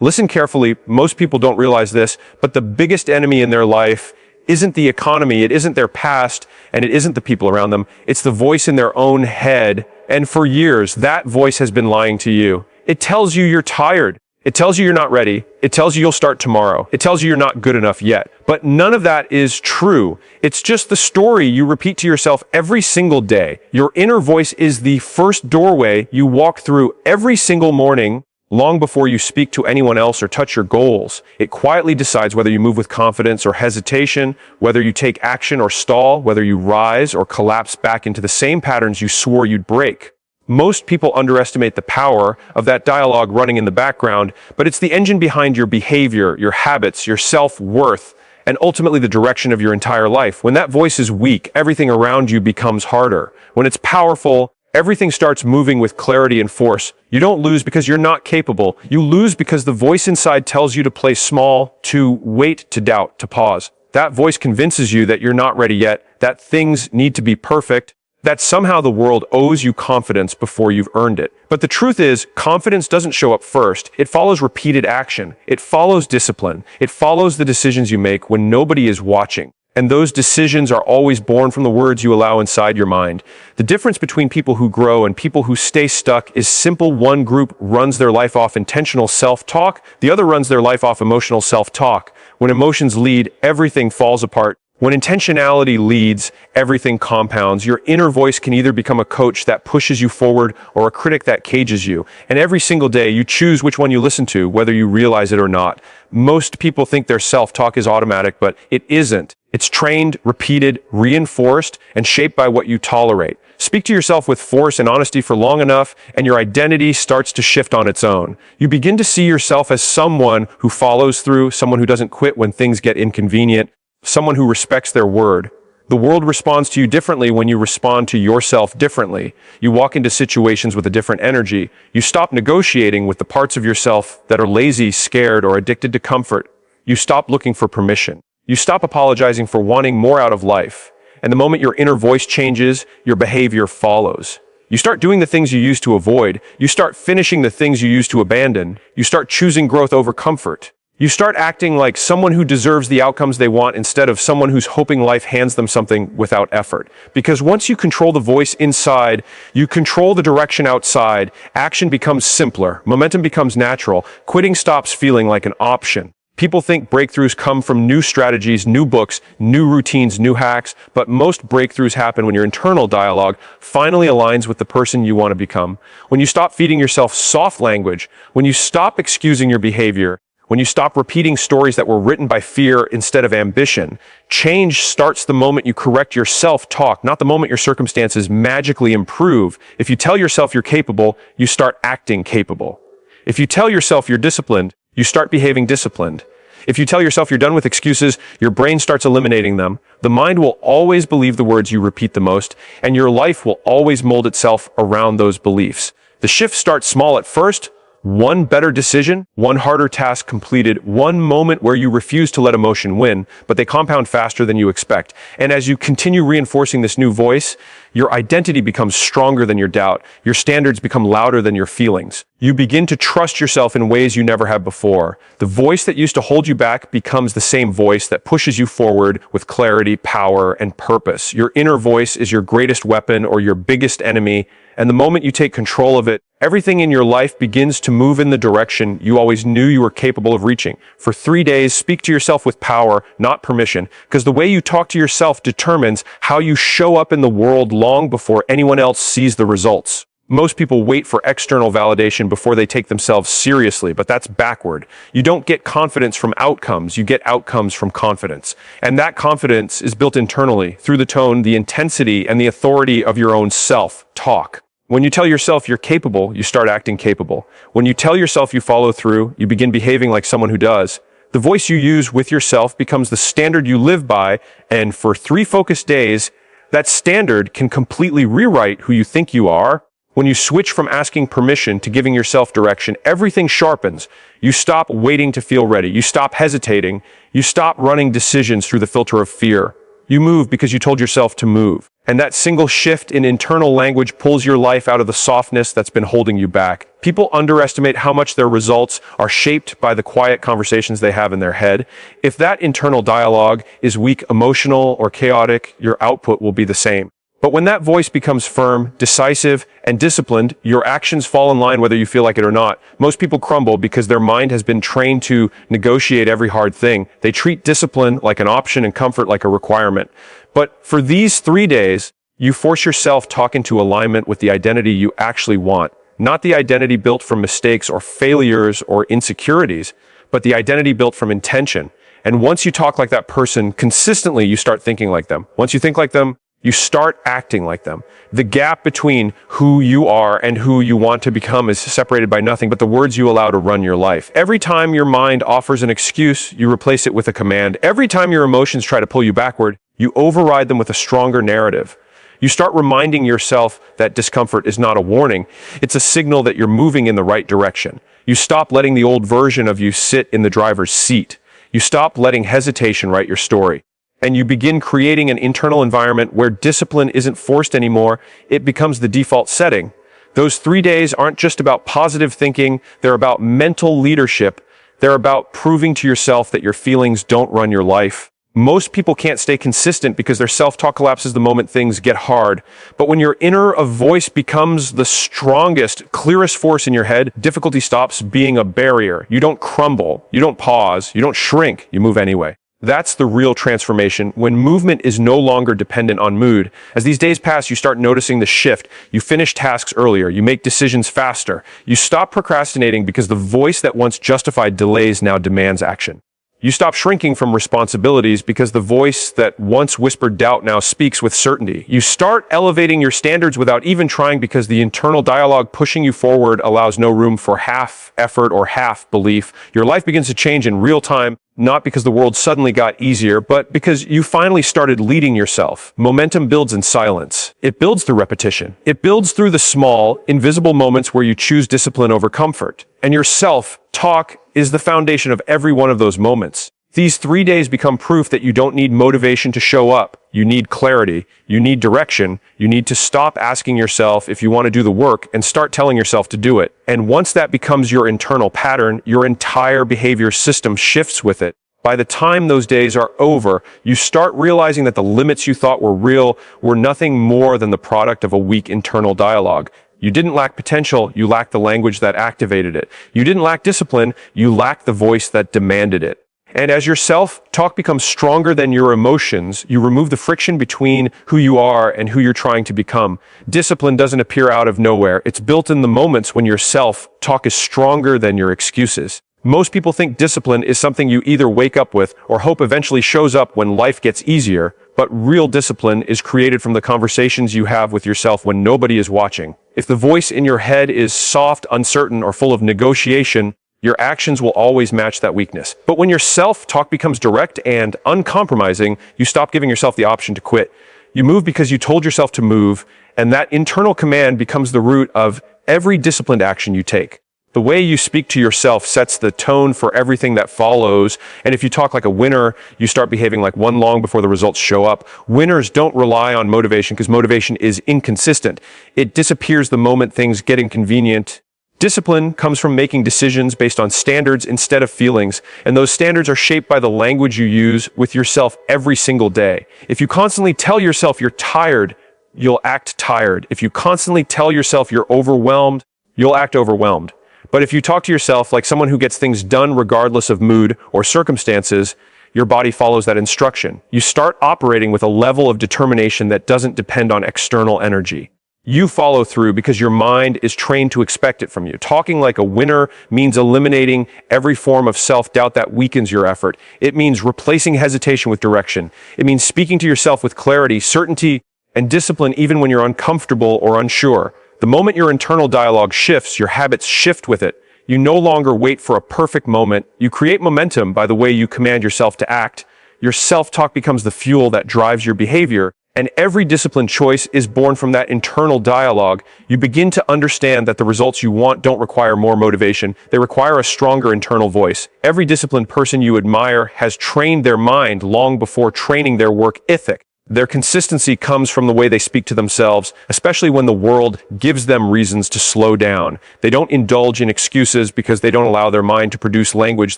Listen carefully. Most people don't realize this, but the biggest enemy in their life isn't the economy, it isn't their past, and it isn't the people around them. It's the voice in their own head. And for years, that voice has been lying to you. It tells you you're tired. It tells you you're not ready. It tells you you'll start tomorrow. It tells you you're not good enough yet. But none of that is true. It's just the story you repeat to yourself every single day. Your inner voice is the first doorway you walk through every single morning, long before you speak to anyone else or touch your goals. It quietly decides whether you move with confidence or hesitation, whether you take action or stall, whether you rise or collapse back into the same patterns you swore you'd break. Most people underestimate the power of that dialogue running in the background, but it's the engine behind your behavior, your habits, your self-worth, and ultimately the direction of your entire life. When that voice is weak, everything around you becomes harder. When it's powerful, everything starts moving with clarity and force. You don't lose because you're not capable. You lose because the voice inside tells you to play small, to wait, to doubt, to pause. That voice convinces you that you're not ready yet, that things need to be perfect, that somehow the world owes you confidence before you've earned it. But the truth is, confidence doesn't show up first. It follows repeated action. It follows discipline. It follows the decisions you make when nobody is watching. And those decisions are always born from the words you allow inside your mind. The difference between people who grow and people who stay stuck is simple. One group runs their life off intentional self-talk. The other runs their life off emotional self-talk. When emotions lead, everything falls apart. When intentionality leads, everything compounds. Your inner voice can either become a coach that pushes you forward or a critic that cages you. And every single day, you choose which one you listen to, whether you realize it or not. Most people think their self-talk is automatic, but it isn't. It's trained, repeated, reinforced, and shaped by what you tolerate. Speak to yourself with force and honesty for long enough, and your identity starts to shift on its own. You begin to see yourself as someone who follows through, someone who doesn't quit when things get inconvenient, someone who respects their word. The world responds to you differently when you respond to yourself differently. You walk into situations with a different energy. You stop negotiating with the parts of yourself that are lazy, scared, or addicted to comfort. You stop looking for permission. You stop apologizing for wanting more out of life. And the moment your inner voice changes, your behavior follows. You start doing the things you used to avoid. You start finishing the things you used to abandon. You start choosing growth over comfort. You start acting like someone who deserves the outcomes they want instead of someone who's hoping life hands them something without effort. Because once you control the voice inside, you control the direction outside, action becomes simpler, momentum becomes natural, quitting stops feeling like an option. People think breakthroughs come from new strategies, new books, new routines, new hacks, but most breakthroughs happen when your internal dialogue finally aligns with the person you want to become. When you stop feeding yourself soft language, when you stop excusing your behavior, when you stop repeating stories that were written by fear instead of ambition. Change starts the moment you correct your self-talk, not the moment your circumstances magically improve. If you tell yourself you're capable, you start acting capable. If you tell yourself you're disciplined, you start behaving disciplined. If you tell yourself you're done with excuses, your brain starts eliminating them. The mind will always believe the words you repeat the most, and your life will always mold itself around those beliefs. The shift starts small at first. One better decision, one harder task completed, one moment where you refuse to let emotion win, but they compound faster than you expect. And as you continue reinforcing this new voice, your identity becomes stronger than your doubt. Your standards become louder than your feelings. You begin to trust yourself in ways you never have before. The voice that used to hold you back becomes the same voice that pushes you forward with clarity, power, and purpose. Your inner voice is your greatest weapon or your biggest enemy, and the moment you take control of it, everything in your life begins to move in the direction you always knew you were capable of reaching. For 3 days, speak to yourself with power, not permission, because the way you talk to yourself determines how you show up in the world long before anyone else sees the results. Most people wait for external validation before they take themselves seriously, but that's backward. You don't get confidence from outcomes, you get outcomes from confidence. And that confidence is built internally through the tone, the intensity, and the authority of your own self-talk. When you tell yourself you're capable, you start acting capable. When you tell yourself you follow through, you begin behaving like someone who does. The voice you use with yourself becomes the standard you live by, and for 3 focused days, that standard can completely rewrite who you think you are. When you switch from asking permission to giving yourself direction, everything sharpens. You stop waiting to feel ready. You stop hesitating. You stop running decisions through the filter of fear. You move because you told yourself to move. And that single shift in internal language pulls your life out of the softness that's been holding you back. People underestimate how much their results are shaped by the quiet conversations they have in their head. If that internal dialogue is weak, emotional, or chaotic, your output will be the same. But when that voice becomes firm, decisive, and disciplined, your actions fall in line whether you feel like it or not. Most people crumble because their mind has been trained to negotiate every hard thing. They treat discipline like an option and comfort like a requirement. But for these 3 days, you force yourself talk into alignment with the identity you actually want. Not the identity built from mistakes or failures or insecurities, but the identity built from intention. And once you talk like that person consistently, you start thinking like them. Once you think like them, you start acting like them. The gap between who you are and who you want to become is separated by nothing but the words you allow to run your life. Every time your mind offers an excuse, you replace it with a command. Every time your emotions try to pull you backward, you override them with a stronger narrative. You start reminding yourself that discomfort is not a warning. It's a signal that you're moving in the right direction. You stop letting the old version of you sit in the driver's seat. You stop letting hesitation write your story. And you begin creating an internal environment where discipline isn't forced anymore. It becomes the default setting. Those 3 days aren't just about positive thinking. They're about mental leadership. They're about proving to yourself that your feelings don't run your life. Most people can't stay consistent because their self-talk collapses the moment things get hard. But when your inner voice becomes the strongest, clearest force in your head, difficulty stops being a barrier. You don't crumble. You don't pause. You don't shrink. You move anyway. That's the real transformation, when movement is no longer dependent on mood. As these days pass, you start noticing the shift. You finish tasks earlier. You make decisions faster. You stop procrastinating because the voice that once justified delays now demands action. You stop shrinking from responsibilities because the voice that once whispered doubt now speaks with certainty. You start elevating your standards without even trying because the internal dialogue pushing you forward allows no room for half effort or half belief. Your life begins to change in real time, not because the world suddenly got easier, but because you finally started leading yourself. Momentum builds in silence. It builds through repetition. It builds through the small, invisible moments where you choose discipline over comfort. And your self-talk is the foundation of every one of those moments. These 3 days become proof that you don't need motivation to show up. You need clarity. You need direction. You need to stop asking yourself if you want to do the work and start telling yourself to do it. And once that becomes your internal pattern, your entire behavior system shifts with it. By the time those days are over, you start realizing that the limits you thought were real were nothing more than the product of a weak internal dialogue. You didn't lack potential, you lacked the language that activated it. You didn't lack discipline, you lacked the voice that demanded it. And as your self-talk becomes stronger than your emotions, you remove the friction between who you are and who you're trying to become. Discipline doesn't appear out of nowhere. It's built in the moments when your self-talk is stronger than your excuses. Most people think discipline is something you either wake up with or hope eventually shows up when life gets easier, but real discipline is created from the conversations you have with yourself when nobody is watching. If the voice in your head is soft, uncertain, or full of negotiation, your actions will always match that weakness. But when your self-talk becomes direct and uncompromising, you stop giving yourself the option to quit. You move because you told yourself to move, and that internal command becomes the root of every disciplined action you take. The way you speak to yourself sets the tone for everything that follows, and if you talk like a winner, you start behaving like one long before the results show up. Winners don't rely on motivation because motivation is inconsistent. It disappears the moment things get inconvenient. Discipline comes from making decisions based on standards instead of feelings, and those standards are shaped by the language you use with yourself every single day. If you constantly tell yourself you're tired, you'll act tired. If you constantly tell yourself you're overwhelmed, you'll act overwhelmed. But if you talk to yourself like someone who gets things done regardless of mood or circumstances, your body follows that instruction. You start operating with a level of determination that doesn't depend on external energy. You follow through because your mind is trained to expect it from you. Talking like a winner means eliminating every form of self-doubt that weakens your effort. It means replacing hesitation with direction. It means speaking to yourself with clarity, certainty, and discipline even when you're uncomfortable or unsure. The moment your internal dialogue shifts, your habits shift with it. You no longer wait for a perfect moment. You create momentum by the way you command yourself to act. Your self-talk becomes the fuel that drives your behavior. And every disciplined choice is born from that internal dialogue. You begin to understand that the results you want don't require more motivation. They require a stronger internal voice. Every disciplined person you admire has trained their mind long before training their work ethic. Their consistency comes from the way they speak to themselves, especially when the world gives them reasons to slow down. They don't indulge in excuses because they don't allow their mind to produce language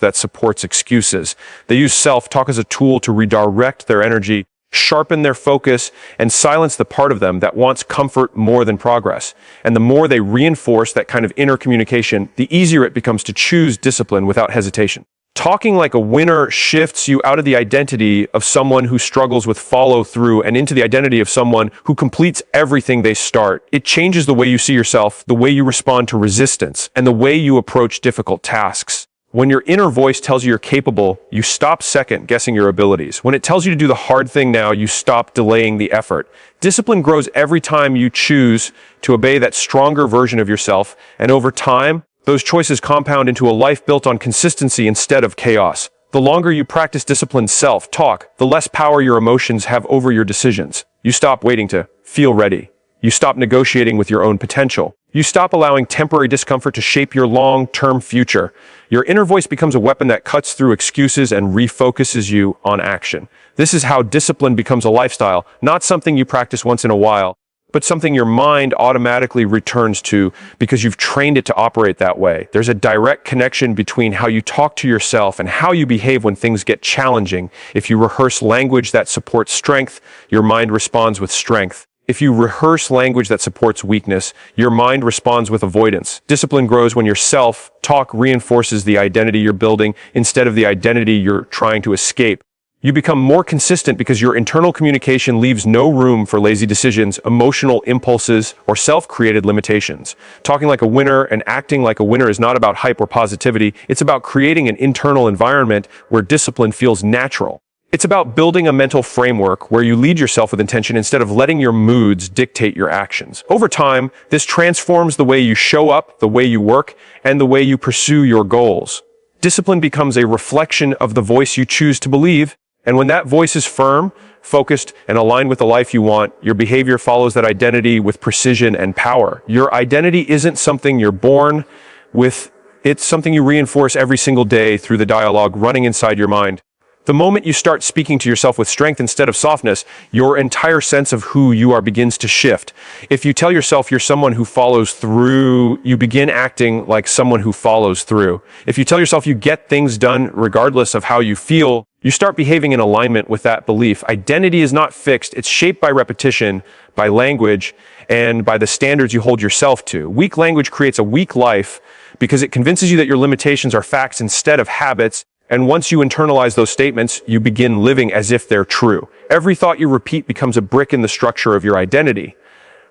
that supports excuses. They use self-talk as a tool to redirect their energy, sharpen their focus, and silence the part of them that wants comfort more than progress. And the more they reinforce that kind of inner communication, the easier it becomes to choose discipline without hesitation. Talking like a winner shifts you out of the identity of someone who struggles with follow-through and into the identity of someone who completes everything they start. It changes the way you see yourself, the way you respond to resistance, and the way you approach difficult tasks. When your inner voice tells you you're capable, you stop second-guessing your abilities. When it tells you to do the hard thing now, you stop delaying the effort. Discipline grows every time you choose to obey that stronger version of yourself, and over time, those choices compound into a life built on consistency instead of chaos. The longer you practice disciplined self-talk, the less power your emotions have over your decisions. You stop waiting to feel ready. You stop negotiating with your own potential. You stop allowing temporary discomfort to shape your long-term future. Your inner voice becomes a weapon that cuts through excuses and refocuses you on action. This is how discipline becomes a lifestyle, not something you practice once in a while, but something your mind automatically returns to because you've trained it to operate that way. There's a direct connection between how you talk to yourself and how you behave when things get challenging. If you rehearse language that supports strength, your mind responds with strength. If you rehearse language that supports weakness, your mind responds with avoidance. Discipline grows when your self-talk reinforces the identity you're building instead of the identity you're trying to escape. You become more consistent because your internal communication leaves no room for lazy decisions, emotional impulses, or self-created limitations. Talking like a winner and acting like a winner is not about hype or positivity. It's about creating an internal environment where discipline feels natural. It's about building a mental framework where you lead yourself with intention instead of letting your moods dictate your actions. Over time, this transforms the way you show up, the way you work, and the way you pursue your goals. Discipline becomes a reflection of the voice you choose to believe. And when that voice is firm, focused, and aligned with the life you want, your behavior follows that identity with precision and power. Your identity isn't something you're born with, it's something you reinforce every single day through the dialogue running inside your mind. The moment you start speaking to yourself with strength instead of softness, your entire sense of who you are begins to shift. If you tell yourself you're someone who follows through, you begin acting like someone who follows through. If you tell yourself you get things done regardless of how you feel, you start behaving in alignment with that belief. Identity is not fixed. It's shaped by repetition, by language, and by the standards you hold yourself to. Weak language creates a weak life because it convinces you that your limitations are facts instead of habits. And once you internalize those statements, you begin living as if they're true. Every thought you repeat becomes a brick in the structure of your identity.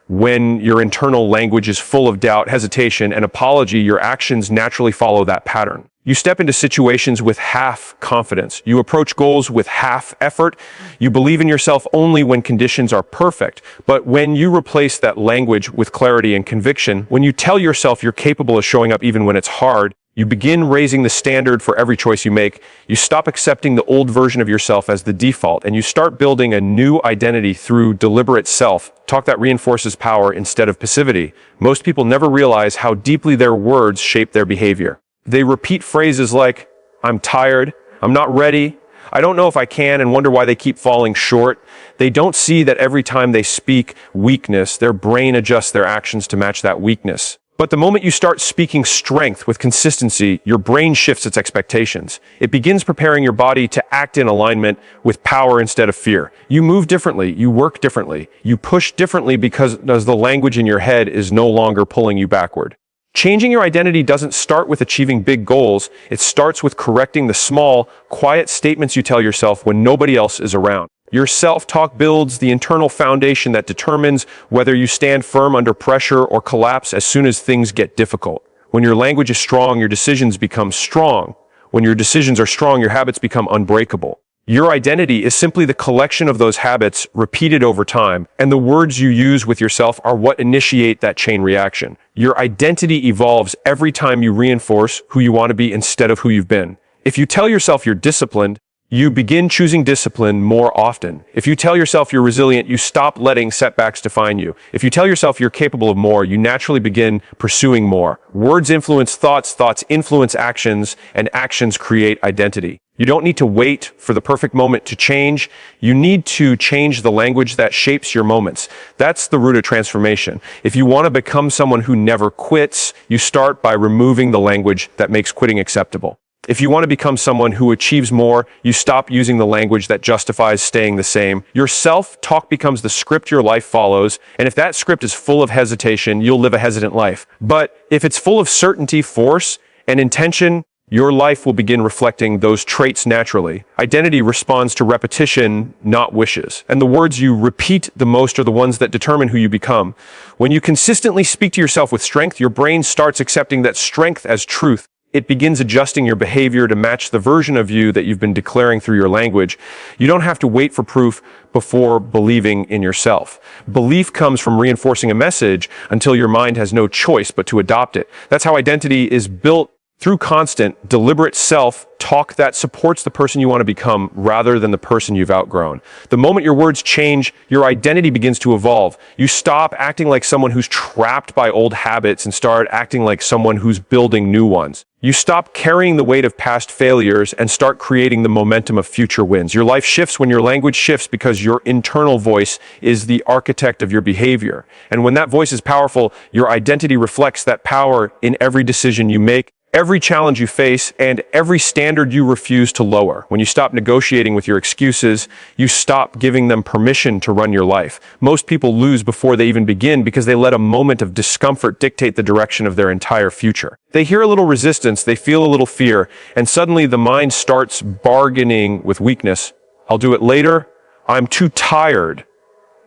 When your internal language is full of doubt, hesitation, and apology, your actions naturally follow that pattern. You step into situations with half confidence. You approach goals with half effort. You believe in yourself only when conditions are perfect. But when you replace that language with clarity and conviction, when you tell yourself you're capable of showing up even when it's hard, you begin raising the standard for every choice you make. You stop accepting the old version of yourself as the default, and you start building a new identity through deliberate self-talk that reinforces power instead of passivity. Most people never realize how deeply their words shape their behavior. They repeat phrases like, "I'm tired," "I'm not ready," "I don't know if I can," and wonder why they keep falling short. They don't see that every time they speak weakness, their brain adjusts their actions to match that weakness. But the moment you start speaking strength with consistency, your brain shifts its expectations. It begins preparing your body to act in alignment with power instead of fear. You move differently, you work differently, you push differently because the language in your head is no longer pulling you backward. Changing your identity doesn't start with achieving big goals. It starts with correcting the small, quiet statements you tell yourself when nobody else is around. Your self-talk builds the internal foundation that determines whether you stand firm under pressure or collapse as soon as things get difficult. When your language is strong, your decisions become strong. When your decisions are strong, your habits become unbreakable. Your identity is simply the collection of those habits repeated over time, and the words you use with yourself are what initiate that chain reaction. Your identity evolves every time you reinforce who you want to be instead of who you've been. If you tell yourself you're disciplined, You begin choosing discipline more often. If you tell yourself you're resilient, you stop letting setbacks define you. If you tell yourself you're capable of more, you naturally begin pursuing more. Words influence thoughts, thoughts influence actions, and actions create identity. You don't need to wait for the perfect moment to change. You need to change the language that shapes your moments. That's the root of transformation. If you want to become someone who never quits, you start by removing the language that makes quitting acceptable. If you want to become someone who achieves more, you stop using the language that justifies staying the same. Your self-talk becomes the script your life follows, and if that script is full of hesitation, you'll live a hesitant life. But if it's full of certainty, force, and intention, your life will begin reflecting those traits naturally. Identity responds to repetition, not wishes. And the words you repeat the most are the ones that determine who you become. When you consistently speak to yourself with strength, your brain starts accepting that strength as truth. It begins adjusting your behavior to match the version of you that you've been declaring through your language. You don't have to wait for proof before believing in yourself. Belief comes from reinforcing a message until your mind has no choice but to adopt it. That's how identity is built, through constant, deliberate self-talk that supports the person you want to become rather than the person you've outgrown. The moment your words change, your identity begins to evolve. You stop acting like someone who's trapped by old habits and start acting like someone who's building new ones. You stop carrying the weight of past failures and start creating the momentum of future wins. Your life shifts when your language shifts because your internal voice is the architect of your behavior. And when that voice is powerful, your identity reflects that power in every decision you make, every challenge you face, and every standard you refuse to lower. When you stop negotiating with your excuses, you stop giving them permission to run your life. Most people lose before they even begin because they let a moment of discomfort dictate the direction of their entire future. They hear a little resistance, they feel a little fear, and suddenly the mind starts bargaining with weakness. I'll do it later. I'm too tired.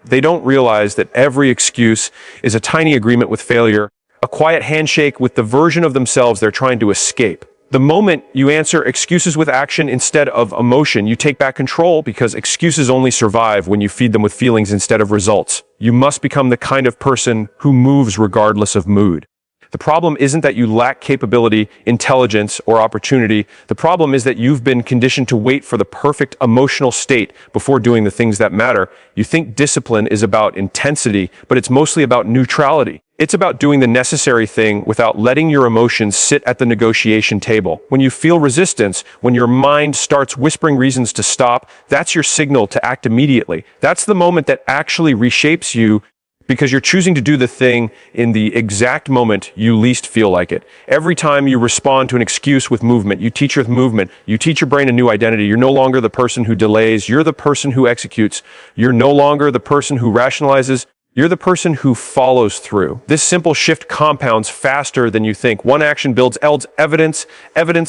They don't realize that every excuse is a tiny agreement with failure, a quiet handshake with the version of themselves they're trying to escape. The moment you answer excuses with action instead of emotion, you take back control because excuses only survive when you feed them with feelings instead of results. You must become the kind of person who moves regardless of mood. The problem isn't that you lack capability, intelligence, or opportunity. The problem is that you've been conditioned to wait for the perfect emotional state before doing the things that matter. You think discipline is about intensity, but it's mostly about neutrality. It's about doing the necessary thing without letting your emotions sit at the negotiation table. When you feel resistance, when your mind starts whispering reasons to stop, that's your signal to act immediately. That's the moment that actually reshapes you because you're choosing to do the thing in the exact moment you least feel like it. Every time you respond to an excuse with movement, you teach your brain a new identity. You're no longer the person who delays, you're the person who executes. You're no longer the person who rationalizes, you're the person who follows through. This simple shift compounds faster than you think. One action builds evidence,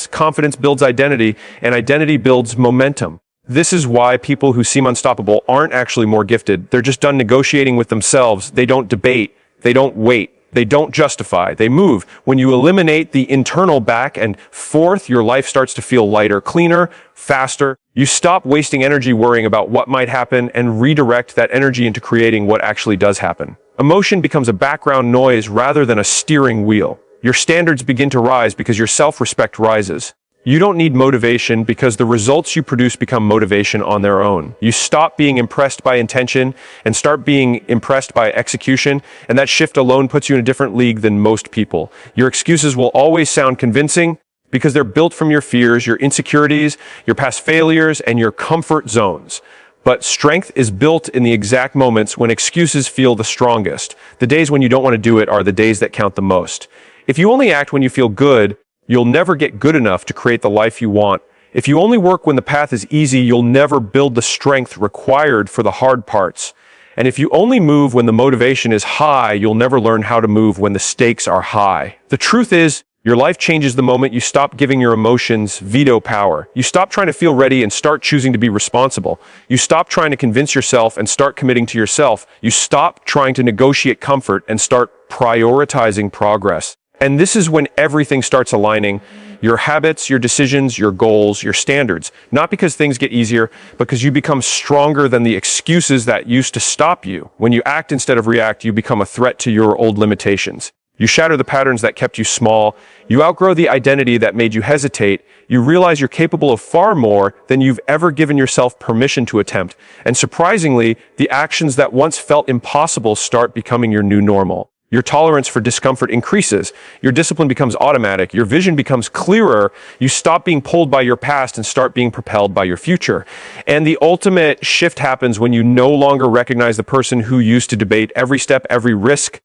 confidence builds identity, and identity builds momentum. This is why people who seem unstoppable aren't actually more gifted. They're just done negotiating with themselves. They don't debate. They don't wait. They don't justify. They move. When you eliminate the internal back and forth, your life starts to feel lighter, cleaner, faster. You stop wasting energy worrying about what might happen and redirect that energy into creating what actually does happen. Emotion becomes a background noise rather than a steering wheel. Your standards begin to rise because your self-respect rises. You don't need motivation because the results you produce become motivation on their own. You stop being impressed by intention and start being impressed by execution, and that shift alone puts you in a different league than most people. Your excuses will always sound convincing because they're built from your fears, your insecurities, your past failures, and your comfort zones. But strength is built in the exact moments when excuses feel the strongest. The days when you don't want to do it are the days that count the most. If you only act when you feel good, you'll never get good enough to create the life you want. If you only work when the path is easy, you'll never build the strength required for the hard parts. And if you only move when the motivation is high, you'll never learn how to move when the stakes are high. The truth is, your life changes the moment you stop giving your emotions veto power. You stop trying to feel ready and start choosing to be responsible. You stop trying to convince yourself and start committing to yourself. You stop trying to negotiate comfort and start prioritizing progress. And this is when everything starts aligning. Your habits, your decisions, your goals, your standards. Not because things get easier, but because you become stronger than the excuses that used to stop you. When you act instead of react, you become a threat to your old limitations. You shatter the patterns that kept you small. You outgrow the identity that made you hesitate. You realize you're capable of far more than you've ever given yourself permission to attempt. And surprisingly, the actions that once felt impossible start becoming your new normal. Your tolerance for discomfort increases. Your discipline becomes automatic. Your vision becomes clearer. You stop being pulled by your past and start being propelled by your future. And the ultimate shift happens when you no longer recognize the person who used to debate every step, every risk,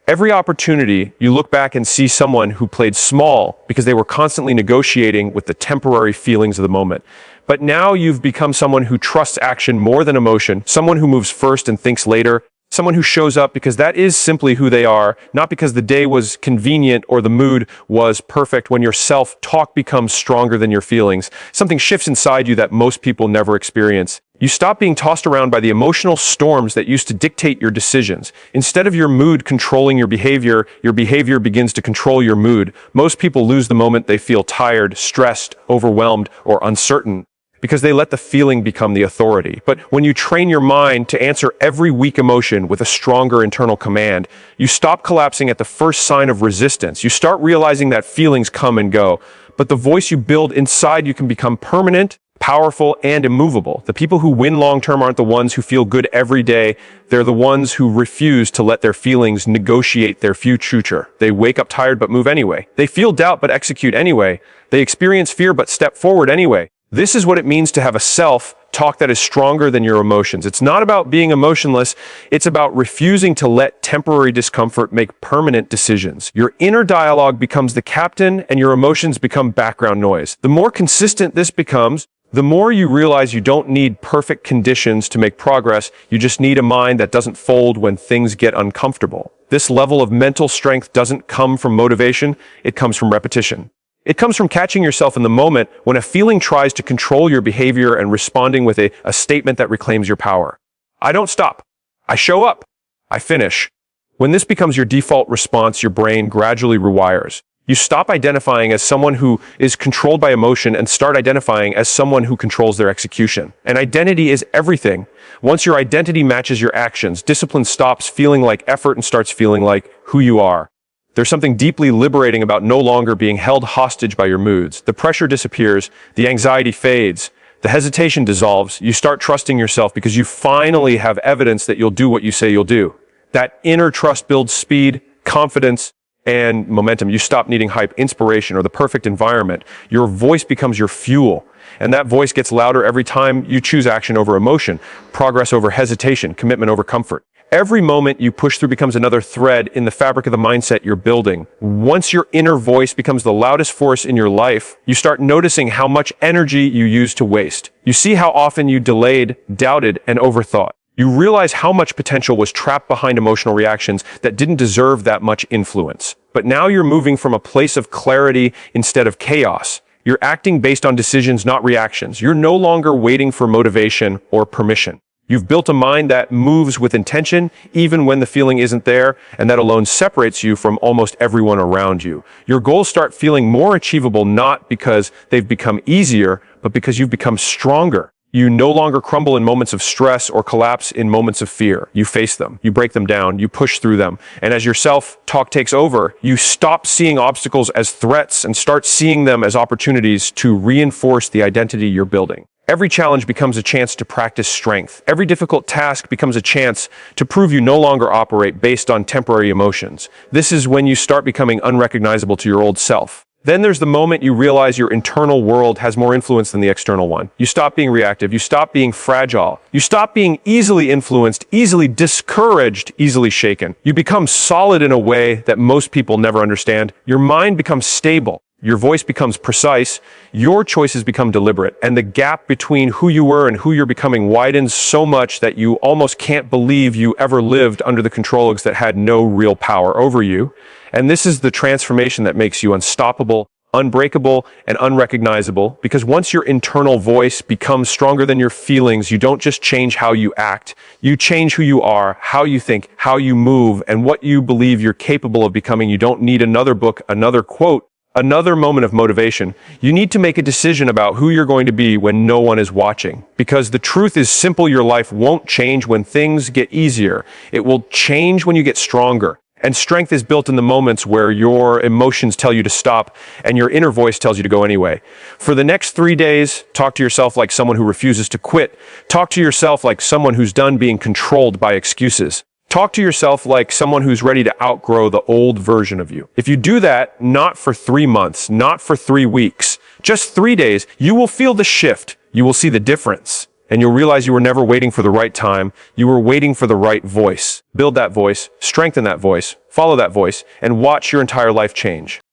every opportunity. You look back and see someone who played small because they were constantly negotiating with the temporary feelings of the moment. But now you've become someone who trusts action more than emotion, someone who moves first and thinks later, someone who shows up because that is simply who they are, not because the day was convenient or the mood was perfect. When your self-talk becomes stronger than your feelings, something shifts inside you that most people never experience. You stop being tossed around by the emotional storms that used to dictate your decisions. Instead of your mood controlling your behavior begins to control your mood. Most people lose the moment they feel tired, stressed, overwhelmed, or uncertain, because they let the feeling become the authority. But when you train your mind to answer every weak emotion with a stronger internal command, you stop collapsing at the first sign of resistance. You start realizing that feelings come and go, but the voice you build inside you can become permanent, powerful, and immovable. The people who win long-term aren't the ones who feel good every day. They're the ones who refuse to let their feelings negotiate their future. They wake up tired but move anyway. They feel doubt but execute anyway. They experience fear but step forward anyway. This is what it means to have a self-talk that is stronger than your emotions. It's not about being emotionless. It's about refusing to let temporary discomfort make permanent decisions. Your inner dialogue becomes the captain and your emotions become background noise. The more consistent this becomes, the more you realize you don't need perfect conditions to make progress. You just need a mind that doesn't fold when things get uncomfortable. This level of mental strength doesn't come from motivation. It comes from repetition. It comes from catching yourself in the moment when a feeling tries to control your behavior and responding with a statement that reclaims your power. I don't stop. I show up. I finish. When this becomes your default response, your brain gradually rewires. You stop identifying as someone who is controlled by emotion and start identifying as someone who controls their execution. And identity is everything. Once your identity matches your actions, discipline stops feeling like effort and starts feeling like who you are. There's something deeply liberating about no longer being held hostage by your moods. The pressure disappears, the anxiety fades, the hesitation dissolves. You start trusting yourself because you finally have evidence that you'll do what you say you'll do. That inner trust builds speed, confidence, and momentum. You stop needing hype, inspiration, or the perfect environment. Your voice becomes your fuel, and that voice gets louder every time you choose action over emotion, progress over hesitation, commitment over comfort. Every moment you push through becomes another thread in the fabric of the mindset you're building. Once your inner voice becomes the loudest force in your life, you start noticing how much energy you use to waste. You see how often you delayed, doubted, and overthought. You realize how much potential was trapped behind emotional reactions that didn't deserve that much influence. But now you're moving from a place of clarity instead of chaos. You're acting based on decisions, not reactions. You're no longer waiting for motivation or permission. You've built a mind that moves with intention, even when the feeling isn't there, and that alone separates you from almost everyone around you. Your goals start feeling more achievable, not because they've become easier, but because you've become stronger. You no longer crumble in moments of stress or collapse in moments of fear. You face them, you break them down, you push through them. And as your self-talk takes over, you stop seeing obstacles as threats and start seeing them as opportunities to reinforce the identity you're building. Every challenge becomes a chance to practice strength. Every difficult task becomes a chance to prove you no longer operate based on temporary emotions. This is when you start becoming unrecognizable to your old self. Then there's the moment you realize your internal world has more influence than the external one. You stop being reactive. You stop being fragile. You stop being easily influenced, easily discouraged, easily shaken. You become solid in a way that most people never understand. Your mind becomes stable. Your voice becomes precise, your choices become deliberate, and the gap between who you were and who you're becoming widens so much that you almost can't believe you ever lived under the controls that had no real power over you. And this is the transformation that makes you unstoppable, unbreakable, and unrecognizable, because once your internal voice becomes stronger than your feelings, you don't just change how you act, you change who you are, how you think, how you move, and what you believe you're capable of becoming. You don't need another book, another quote, another moment of motivation. You need to make a decision about who you're going to be when no one is watching. Because the truth is simple, your life won't change when things get easier. It will change when you get stronger. And strength is built in the moments where your emotions tell you to stop and your inner voice tells you to go anyway. For the next 3 days, talk to yourself like someone who refuses to quit. Talk to yourself like someone who's done being controlled by excuses. Talk to yourself like someone who's ready to outgrow the old version of you. If you do that, not for 3 months, not for 3 weeks, just 3 days, you will feel the shift. You will see the difference. And you'll realize you were never waiting for the right time. You were waiting for the right voice. Build that voice, strengthen that voice, follow that voice, and watch your entire life change.